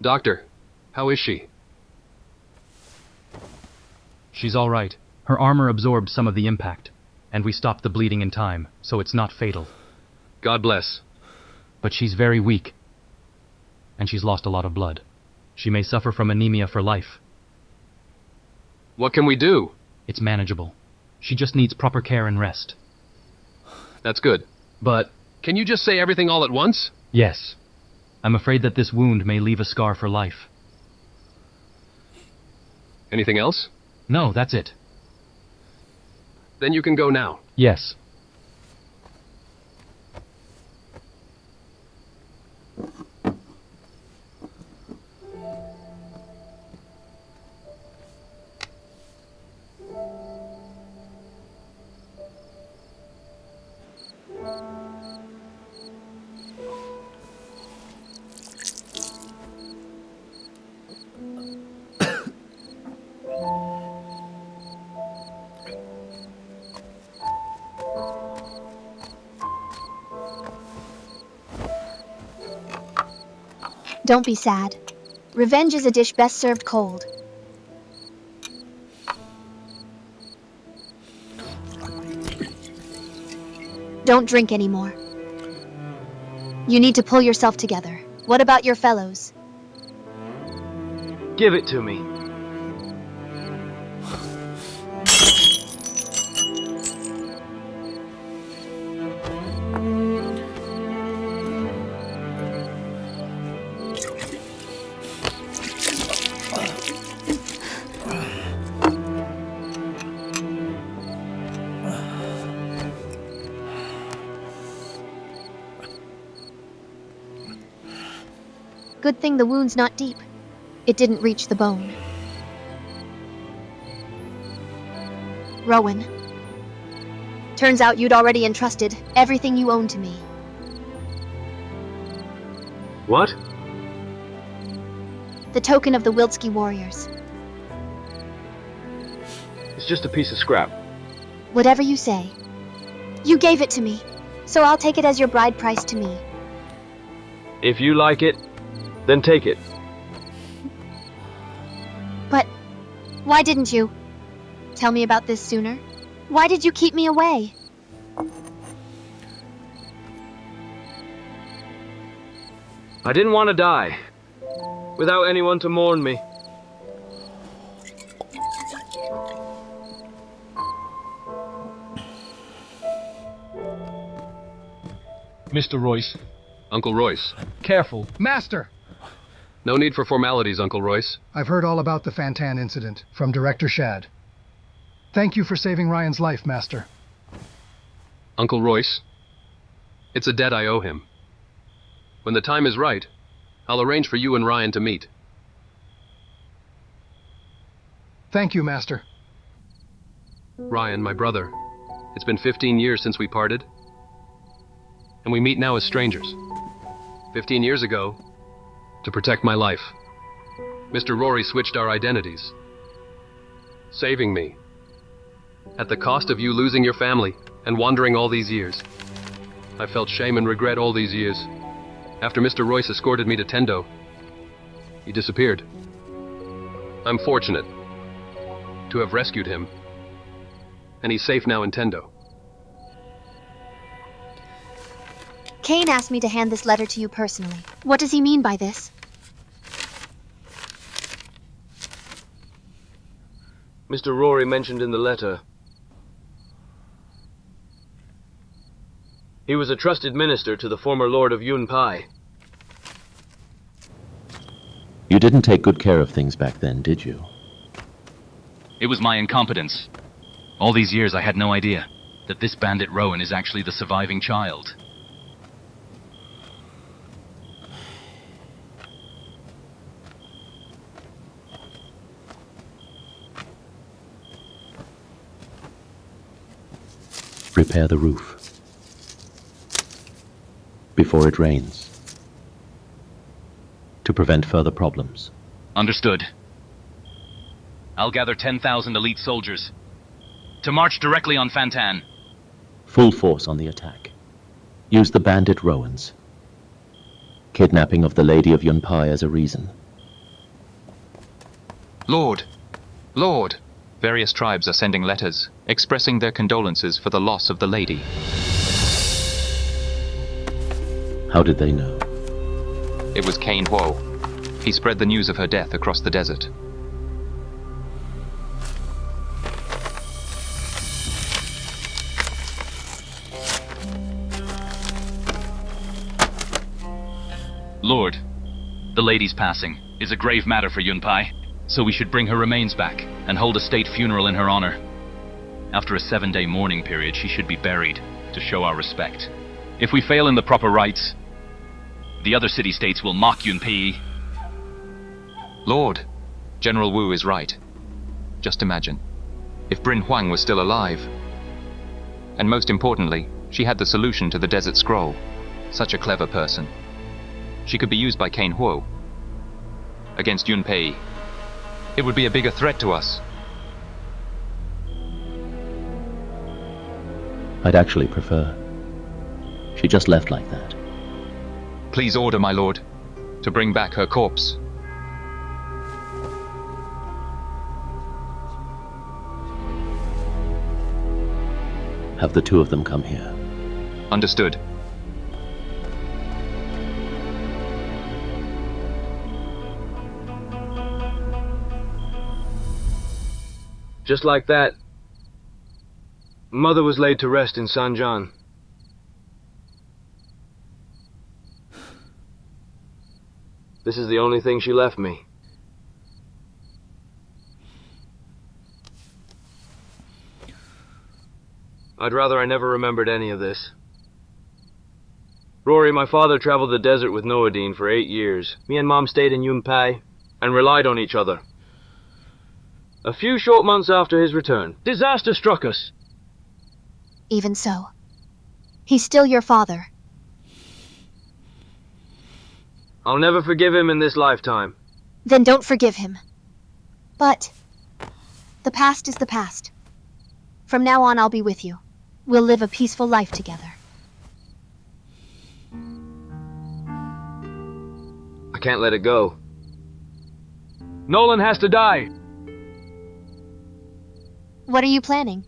Doctor, how is she? She's all right. Her armor absorbed some of the impact, and we stopped the bleeding in time, so it's not fatal. God bless. But she's very weak, and she's lost a lot of blood. She may suffer from anemia for life. What can we do? It's manageable. She just needs proper care and rest. That's good. But can you just say everything all at once? Yes. I'm afraid that this wound may leave a scar for life. Anything else? No, that's it. Then you can go now. Yes. Don't be sad. Revenge is a dish best served cold. Don't drink anymore. You need to pull yourself together. What about your fellows? Give it to me. Good thing the wound's not deep. It didn't reach the bone. Rowan. Turns out you'd already entrusted everything you own to me. What? The token of the Wildsky warriors. It's just a piece of scrap. Whatever you say. You gave it to me, so I'll take it as your bride price to me. If you like it, then take it. But why didn't you tell me about this sooner? Why did you keep me away? I didn't want to die without anyone to mourn me. Mr. Royce. Uncle Royce. Careful. Master! No need for formalities, Uncle Royce. I've heard all about the Fantan incident from Director Shad. Thank you for saving Ryan's life, Master. Uncle Royce, it's a debt I owe him. When the time is right, I'll arrange for you and Ryan to meet. Thank you, Master. Ryan, my brother, it's been 15 years since we parted, and we meet now as strangers. 15 years ago, to protect my life, Mr. Rory switched our identities, saving me, at the cost of you losing your family and wandering all these years. I felt shame and regret all these years. After Mr. Royce escorted me to Tendo, he disappeared. I'm fortunate to have rescued him, and he's safe now in Tendo. Kane asked me to hand this letter to you personally. What does he mean by this? Mr. Rory mentioned in the letter he was a trusted minister to the former Lord of Yunpei. You didn't take good care of things back then, did you? It was my incompetence. All these years I had no idea that this bandit Rowan is actually the surviving child. Repair the roof before it rains to prevent further problems. Understood. I'll gather 10,000 elite soldiers to march directly on Fantan. Full force on the attack. Use the bandit Rowans. Kidnapping of the Lady of Yunpei as a reason. Lord! Lord! Various tribes are sending letters, expressing their condolences for the loss of the lady. How did they know? It was Cain Huo. He spread the news of her death across the desert. Lord, the lady's passing is a grave matter for Yunpei, so we should bring her remains back and hold a state funeral in her honor. After a 7-day mourning period, she should be buried to show our respect. If we fail in the proper rites, the other city-states will mock Yunpei. Lord, General Wu is right. Just imagine, if Bryn Huang was still alive. And most importantly, she had the solution to the Desert Scroll. Such a clever person. She could be used by Cain Huo against Yunpei. It would be a bigger threat to us. I'd actually prefer. She just left like that. Please order, my lord, to bring back her corpse. Have the two of them come here. Understood. Just like that, Mother was laid to rest in Sanjan. This is the only thing she left me. I'd rather I never remembered any of this. Rory, my father traveled the desert with Noadine for 8 years. Me and Mom stayed in Yunpei and relied on each other. A few short months after his return, disaster struck us. Even so, he's still your father. I'll never forgive him in this lifetime. Then don't forgive him. But the past is the past. From now on, I'll be with you. We'll live a peaceful life together. I can't let it go. Nolan has to die. What are you planning?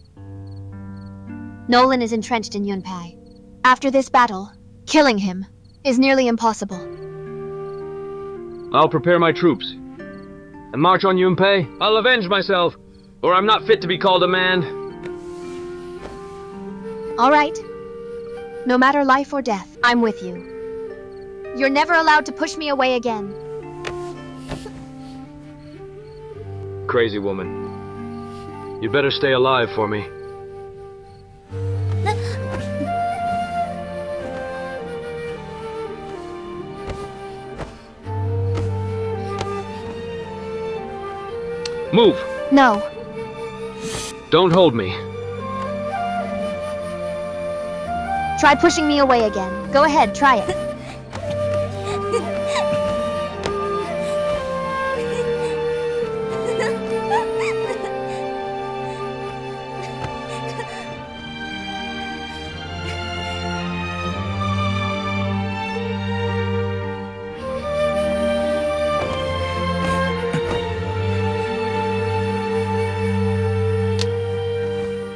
Nolan is entrenched in Yunpei. After this battle, killing him is nearly impossible. I'll prepare my troops and march on Yunpei. I'll avenge myself, or I'm not fit to be called a man. All right. No matter life or death, I'm with you. You're never allowed to push me away again. Crazy woman. You'd better stay alive for me. Move! No. Don't hold me. Try pushing me away again. Go ahead, try it.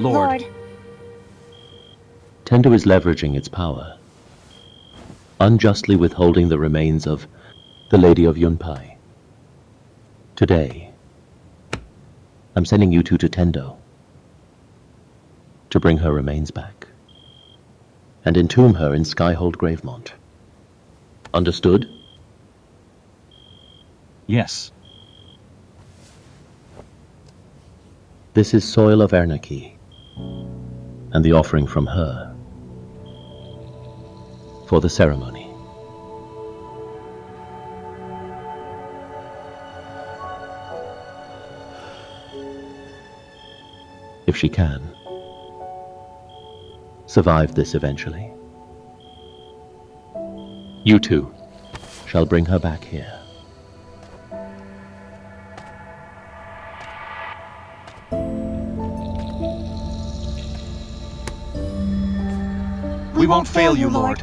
Lord. Tendo is leveraging its power, unjustly withholding the remains of the Lady of Yunpei. Today, I'm sending you two to Tendo to bring her remains back and entomb her in Skyhold Gravemont. Understood? Yes. This is soil of Ernaki, and the offering from her for the ceremony. If she can survive this eventually, you two shall bring her back here. We won't fail you, Lord.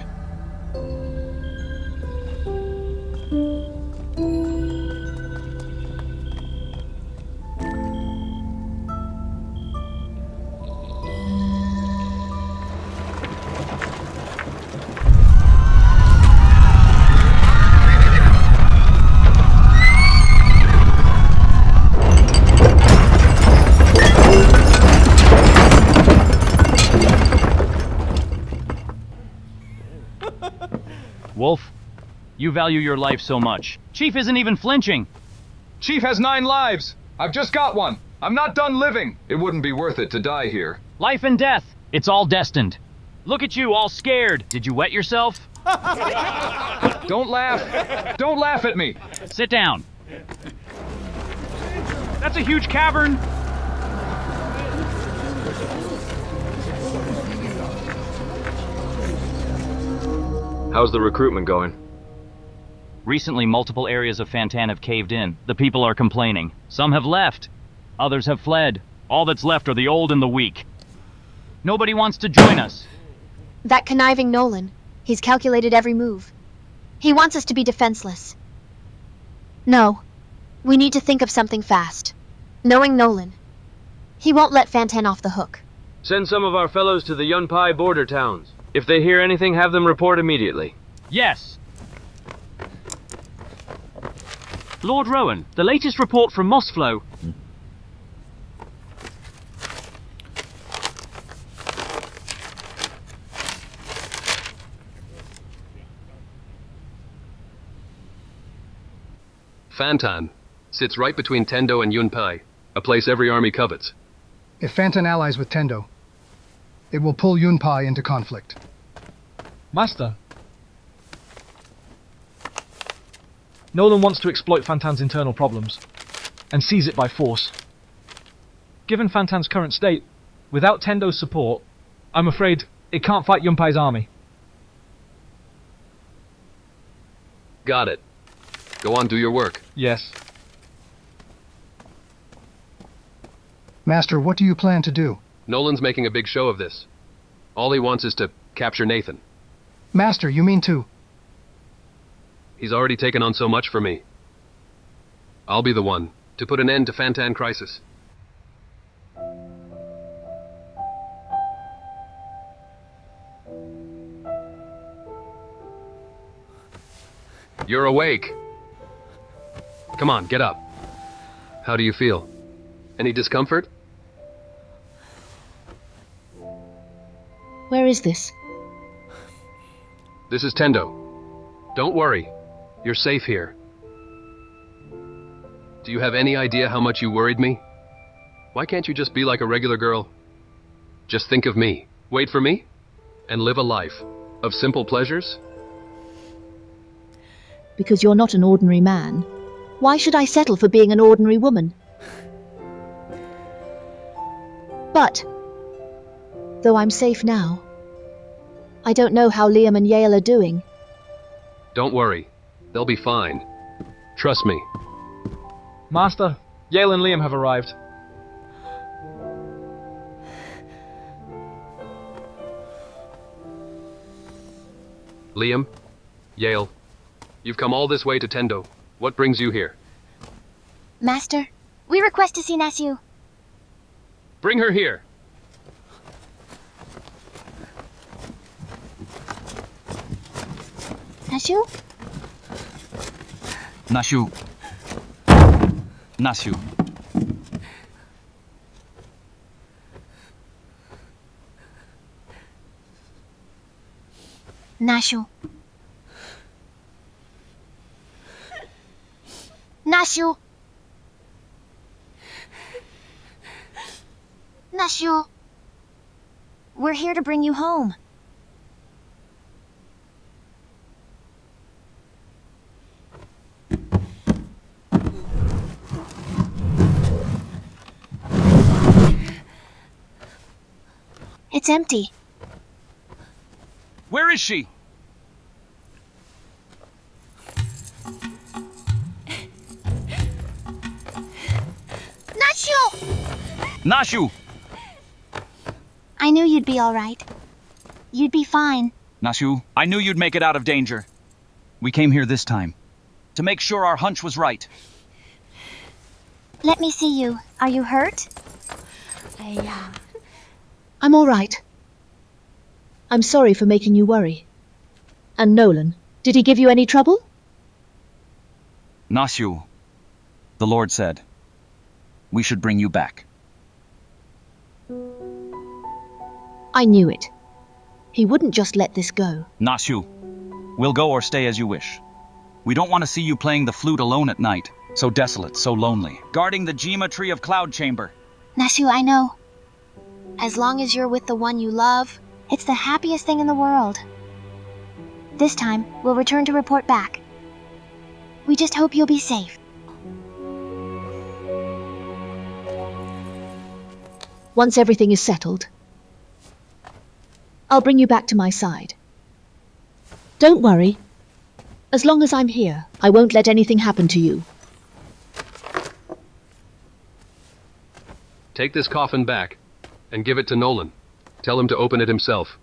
Wolf, you value your life so much. Chief isn't even flinching. Chief has 9 lives. I've just got one. I'm not done living. It wouldn't be worth it to die here. Life and death. It's all destined. Look at you, all scared. Did you wet yourself? Don't laugh. Don't laugh at me. Sit down. That's a huge cavern. How's the recruitment going? Recently, multiple areas of Fantan have caved in. The people are complaining. Some have left. Others have fled. All that's left are the old and the weak. Nobody wants to join us. That conniving Nolan. He's calculated every move. He wants us to be defenseless. No. We need to think of something fast. Knowing Nolan, he won't let Fantan off the hook. Send some of our fellows to the Yunpei border towns. If they hear anything, have them report immediately. Yes. Lord Rowan, the latest report from Mossflow. Fantan sits right between Tendo and Yunpei, a place every army covets. If Fantan allies with Tendo, it will pull Yunpei into conflict. Master. Nolan wants to exploit Fantan's internal problems and seize it by force. Given Fantan's current state, without Tendo's support, I'm afraid it can't fight Yunpei's army. Got it. Go on, do your work. Yes. Master, what do you plan to do? Nolan's making a big show of this. All he wants is to capture Nathan. Master, you mean to... He's already taken on so much for me. I'll be the one to put an end to Fantan crisis. You're awake. Come on, get up. How do you feel? Any discomfort? Where is this? This is Tendo. Don't worry. You're safe here. Do you have any idea how much you worried me? Why can't you just be like a regular girl? Just think of me, wait for me, and live a life of simple pleasures? Because you're not an ordinary man. Why should I settle for being an ordinary woman? But, though I'm safe now, I don't know how Liam and Yale are doing. Don't worry. They'll be fine. Trust me. Master, Yale and Liam have arrived. Liam, Yale, you've come all this way to Tendo. What brings you here? Master, we request to see Nasu. Bring her here. Nasu? Nashu. Nasu. Nasu. Nasu. Nasu. We're here to bring you home. It's empty. Where is she? Nashu! I knew you'd be all right. You'd be fine. Nashu, I knew you'd make it out of danger. We came here this time to make sure our hunch was right. Let me see you. Are you hurt? I'm all right. I'm sorry for making you worry. And Nolan, did he give you any trouble? Nashu, the Lord said, we should bring you back. I knew it. He wouldn't just let this go. Nashu, We'll go or stay as you wish. We don't want to see you playing the flute alone at night. So desolate, so lonely. Guarding the geometry of Cloud Chamber. Nasu, I know. As long as you're with the one you love, it's the happiest thing in the world. This time, we'll return to report back. We just hope you'll be safe. Once everything is settled, I'll bring you back to my side. Don't worry. As long as I'm here, I won't let anything happen to you. Take this coffin back and give it to Nolan. Tell him to open it himself.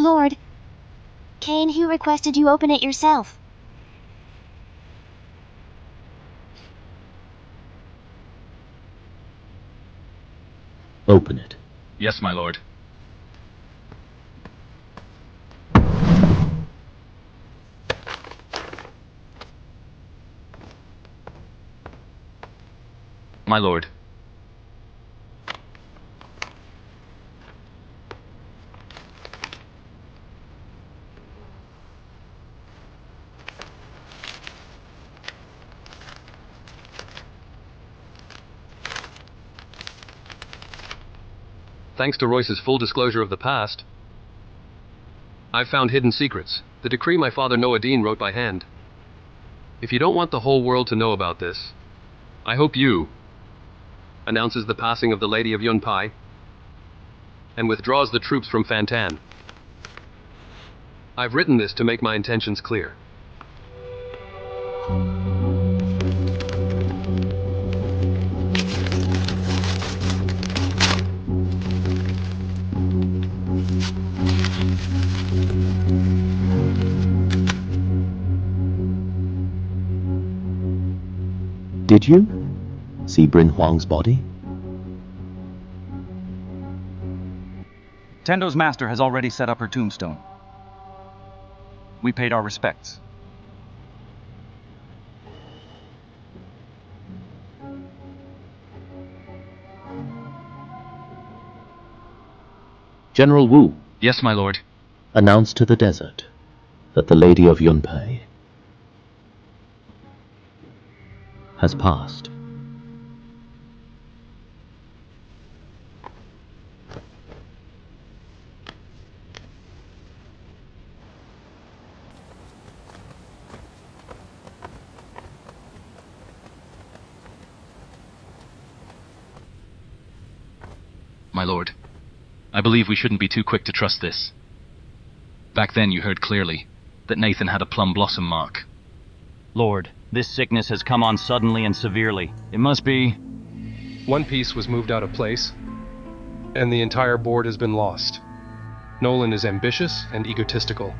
Lord, Cain, who requested you open it yourself? Open it. Yes, my lord. My lord. Thanks to Royce's full disclosure of the past, I've found hidden secrets. The decree my father Noadine wrote by hand. If you don't want the whole world to know about this, I hope you announces the passing of the Lady of Yunpei and withdraws the troops from Fantan. I've written this to make my intentions clear. Did you see Bryn Huang's body? Tendo's master has already set up her tombstone. We paid our respects. General Wu Yes, my lord. announced to the desert that the Lady of Yunpei has passed. My lord, I believe we shouldn't be too quick to trust this. Back then you heard clearly that Nathan had a plum blossom mark. Lord, this sickness has come on suddenly and severely. It must be... One piece was moved out of place, and the entire board has been lost. Nolan is ambitious and egotistical.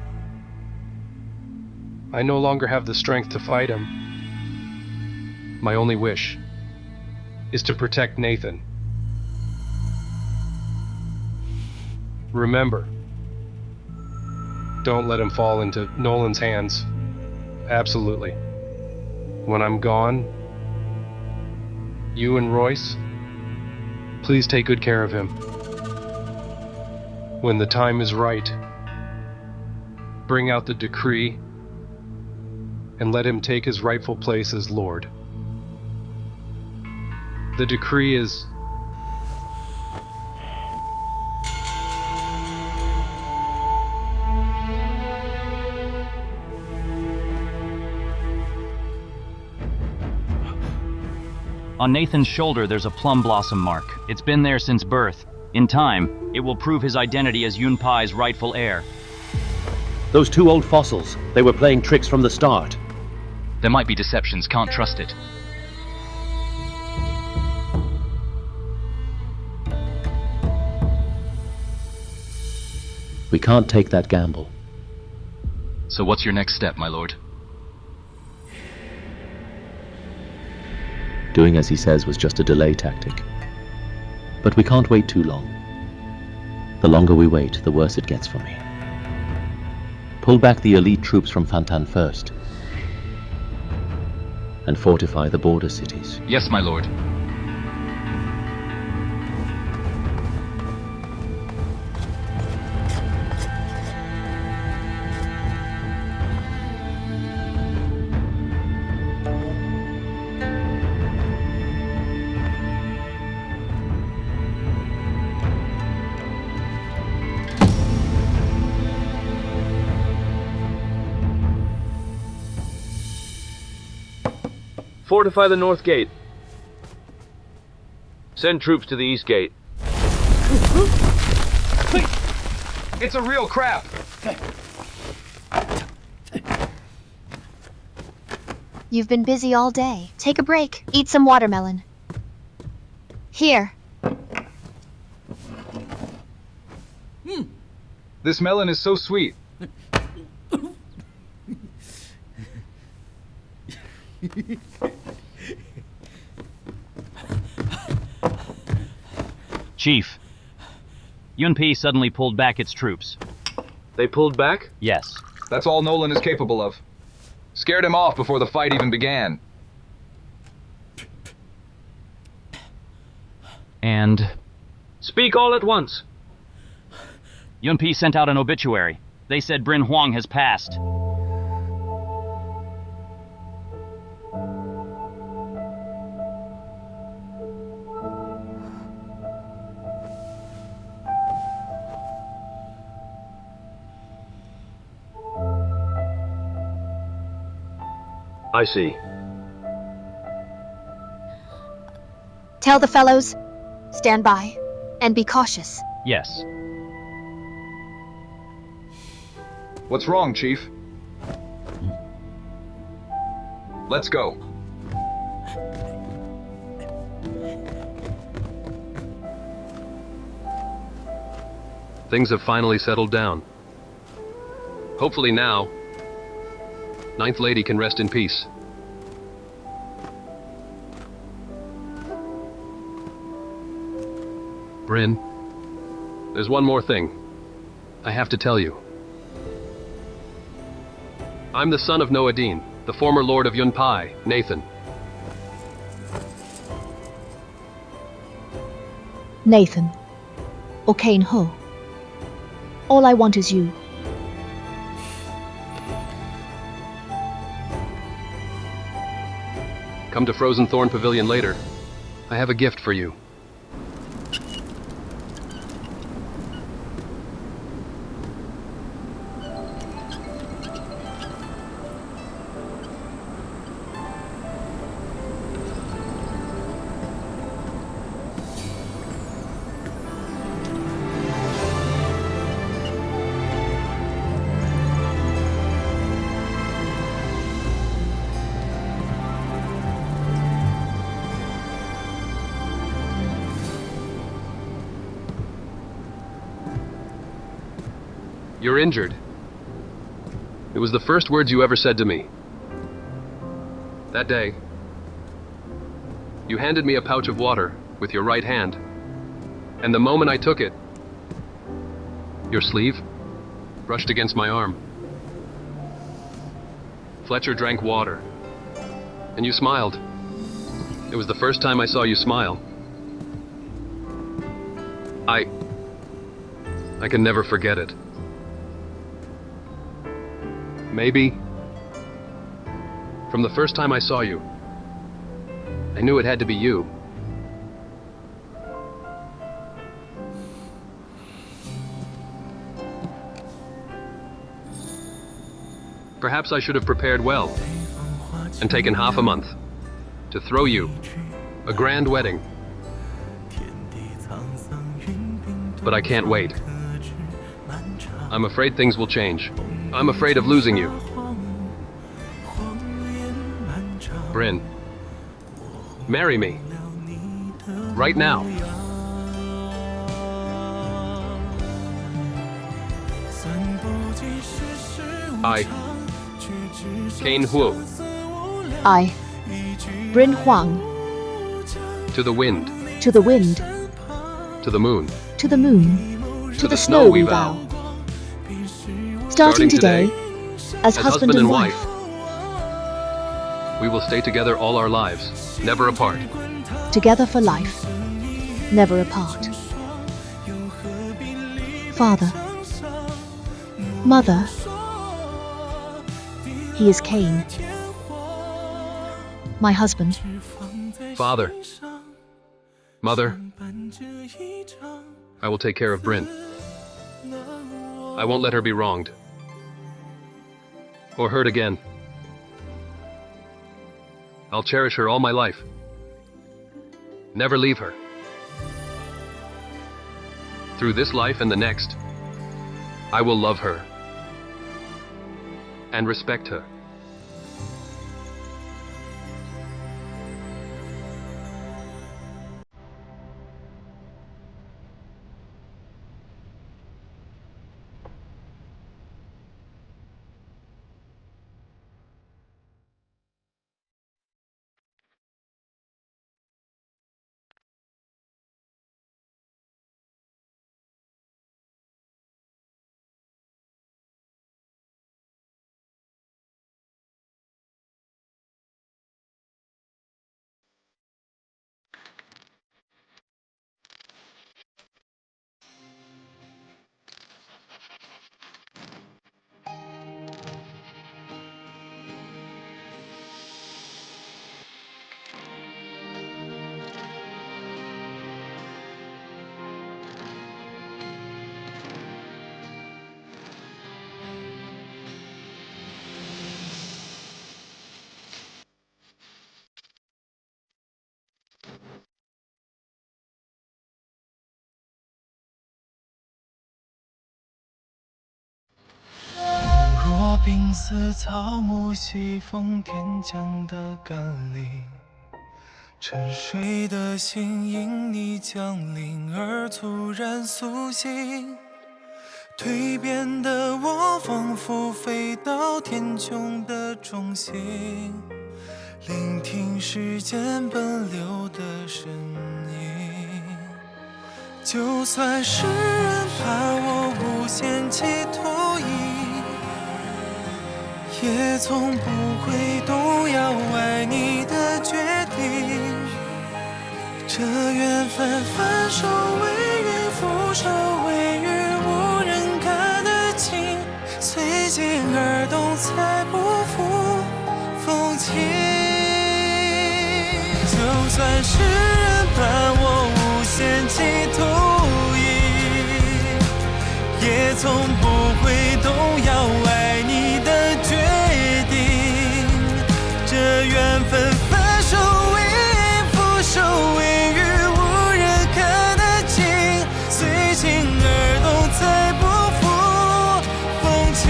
I no longer have the strength to fight him. My only wish is to protect Nathan. Remember, don't let him fall into Nolan's hands. Absolutely. When I'm gone, you and Royce, please take good care of him. When the time is right, bring out the decree and let him take his rightful place as Lord. The decree is... On Nathan's shoulder there's a plum blossom mark. It's been there since birth. In time, it will prove his identity as Yunpei's rightful heir. Those two old fossils, they were playing tricks from the start. There might be deceptions, can't trust it. We can't take that gamble. So what's your next step, my lord? Doing as he says was just a delay tactic. But we can't wait too long. The longer we wait, the worse it gets for me. Pull back the elite troops from Fantan first, and fortify the border cities. Yes, my lord. Fortify the north gate. Send troops to the east gate. It's a real crap! You've been busy all day. Take a break. Eat some watermelon. Here. This melon is so sweet. Chief, Yunpei suddenly pulled back its troops. They pulled back? Yes. That's all Nolan is capable of. Scared him off before the fight even began. And Speak all at once. Yunpei sent out an obituary. They said Bryn Huang has passed. I see. Tell the fellows, stand by, and be cautious. Yes. What's wrong, Chief? Let's go. Things have finally settled down. Hopefully now, Ninth Lady can rest in peace. Bryn, there's one more thing I have to tell you. I'm the son of Noadine, the former Lord of Yunpei, Nathan. Nathan, or Kane Ho. All I want is you. Come to Frozen Thorn Pavilion later. I have a gift for you. You're injured. It was the first words you ever said to me. That day, you handed me a pouch of water with your right hand, and the moment I took it, your sleeve brushed against my arm. Fletcher drank water, and you smiled. It was the first time I saw you smile. I can never forget it. Maybe, from the first time I saw you, I knew it had to be you. Perhaps I should have prepared well and taken half a month to throw you a grand wedding. But I can't wait. I'm afraid things will change. I'm afraid of losing you. Bryn, marry me. Right now. I, Kane Huo. I, Bryn Huang, To the wind, to the wind, to the moon, to the moon, to the snow we vow. Starting Starting today, as husband and wife, we will stay together all our lives, never apart. together for life, never apart. Father, Mother, he is Cain. My husband, Father, Mother, I will take care of Bryn. I won't let her be wronged or hurt again. I'll cherish her all my life. Never leave her. Through this life and the next, I will love her and respect her.若冰似草木，西风天降的甘霖，沉睡的心因你降临而猝然苏醒。蜕变的我，仿佛飞到天穹的中心，聆听时间奔流的声音。就算世人怕我无限期拖延，也从不会动摇爱你的决定。这缘分分手为缘，覆手为雨，无人看得清。随境而动，才不负风情。就算世人盼我无限期投影，也从不会动摇爱你的决定。这缘分分手为缘，覆手为雨，无人看得清。随境而动，才不负风情。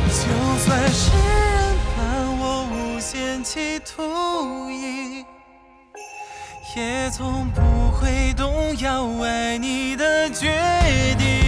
就算世人盼我无限期投影，也从不会动摇爱你的决定。